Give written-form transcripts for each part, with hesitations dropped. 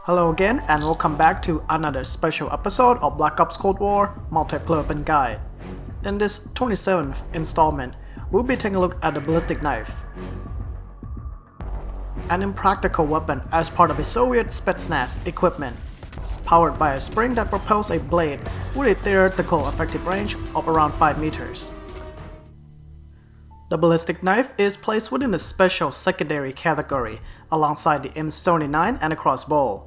Hello again and welcome back to another special episode of Black Ops Cold War Multiplayer Open Guide. In this 27th installment, we'll be taking a look at the ballistic knife. An impractical weapon as part of a Soviet Spetsnaz equipment, powered by a spring that propels a blade with a theoretical effective range of around 5 meters. The ballistic knife is placed within a special secondary category alongside the M79 and a crossbow.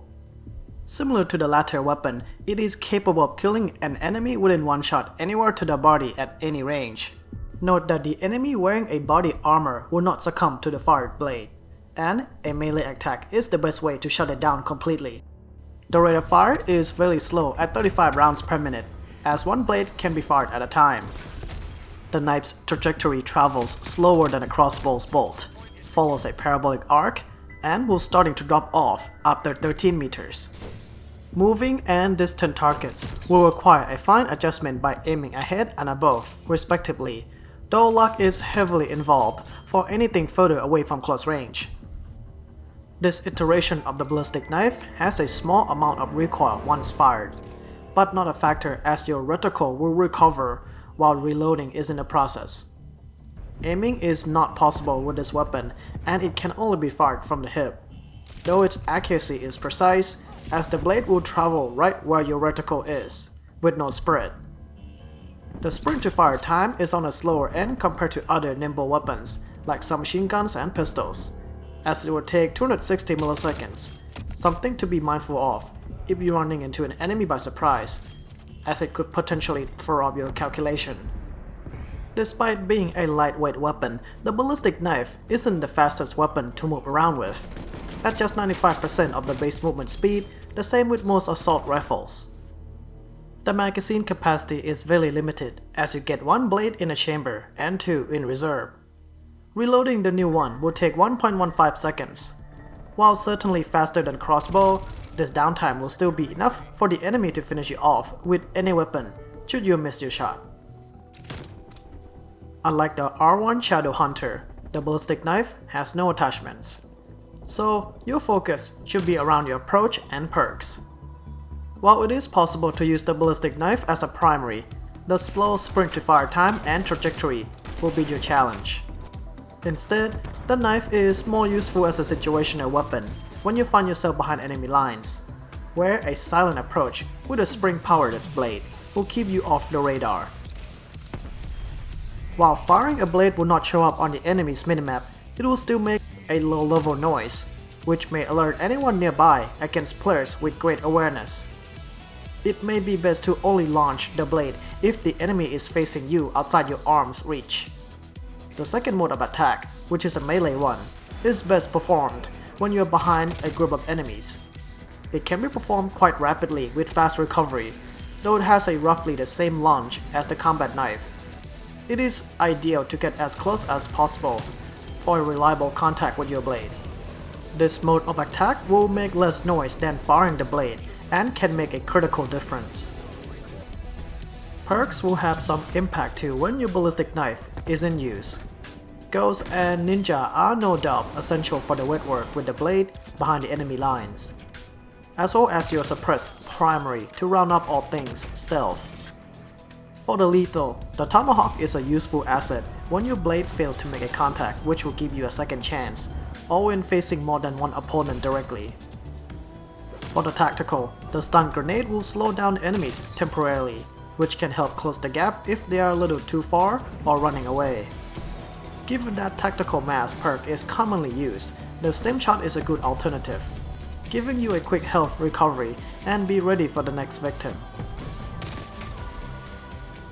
Similar to the latter weapon, it is capable of killing an enemy within one shot anywhere to the body at any range. Note that the enemy wearing a body armor will not succumb to the fired blade, and a melee attack is the best way to shut it down completely. The rate of fire is very slow at 35 rounds per minute, as one blade can be fired at a time. The knife's trajectory travels slower than a crossbow's bolt, follows a parabolic arc, and will starting to drop off after 13 meters. Moving and distant targets will require a fine adjustment by aiming ahead and above, respectively, though luck is heavily involved for anything further away from close range. This iteration of the ballistic knife has a small amount of recoil once fired, but not a factor as your reticle will recover while reloading is in the process. Aiming is not possible with this weapon, and it can only be fired from the hip, though its accuracy is precise as the blade will travel right where your reticle is, with no spread. The sprint to fire time is on a slower end compared to other nimble weapons like submachine guns and pistols, as it will take 260 milliseconds, something to be mindful of if you're running into an enemy by surprise, as it could potentially throw off your calculation. Despite being a lightweight weapon, the ballistic knife isn't the fastest weapon to move around with, at just 95% of the base movement speed, the same with most assault rifles. The magazine capacity is very limited, as you get one blade in a chamber and two in reserve. Reloading the new one will take 1.15 seconds. While certainly faster than crossbow, this downtime will still be enough for the enemy to finish you off with any weapon should you miss your shot. Unlike the R1 Shadow Hunter, the ballistic knife has no attachments, so your focus should be around your approach and perks. While it is possible to use the ballistic knife as a primary, the slow sprint to fire time and trajectory will be your challenge. Instead, the knife is more useful as a situational weapon when you find yourself behind enemy lines, where a silent approach with a spring-powered blade will keep you off the radar. While firing a blade will not show up on the enemy's minimap, it will still make a low-level noise, which may alert anyone nearby against players with great awareness. It may be best to only launch the blade if the enemy is facing you outside your arm's reach. The second mode of attack, which is a melee one, is best performed when you are behind a group of enemies. It can be performed quite rapidly with fast recovery, though it has a roughly the same launch as the combat knife. It is ideal to get as close as possible for a reliable contact with your blade. This mode of attack will make less noise than firing the blade and can make a critical difference. Perks will have some impact too when your ballistic knife is in use. Ghost and Ninja are no doubt essential for the wet work with the blade behind the enemy lines, as well as your suppressed primary to round up all things stealth. For the lethal, the tomahawk is a useful asset when your blade fails to make a contact, which will give you a second chance, or when facing more than one opponent directly. For the tactical, the stun grenade will slow down enemies temporarily, which can help close the gap if they are a little too far or running away. Given that tactical mass perk is commonly used, the stim shot is a good alternative, giving you a quick health recovery and be ready for the next victim.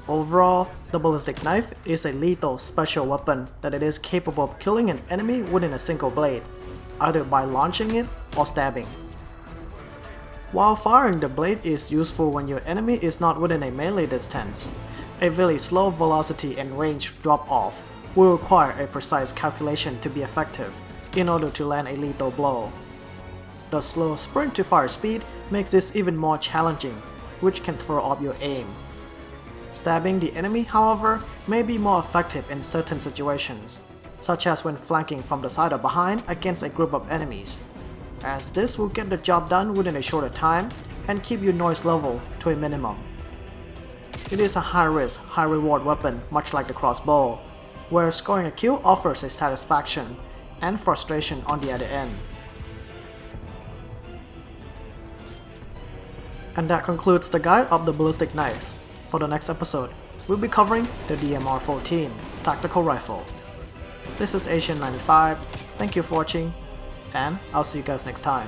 Overall, the ballistic knife is a lethal special weapon that it is capable of killing an enemy within a single blade, either by launching it or stabbing. While firing the blade is useful when your enemy is not within a melee distance, a very slow velocity and range drop-off will require a precise calculation to be effective in order to land a lethal blow. The slow sprint to fire speed makes this even more challenging, which can throw off your aim. Stabbing the enemy, however, may be more effective in certain situations, such as when flanking from the side or behind against a group of enemies. as this will get the job done within a shorter time and keep your noise level to a minimum. It is a high-risk, high-reward weapon much like the crossbow, where scoring a kill offers a satisfaction and frustration on the other end. And that concludes the guide of the ballistic knife. For the next episode, we'll be covering the DMR-14 tactical rifle. This is Asian95, thank you for watching, and I'll see you guys next time.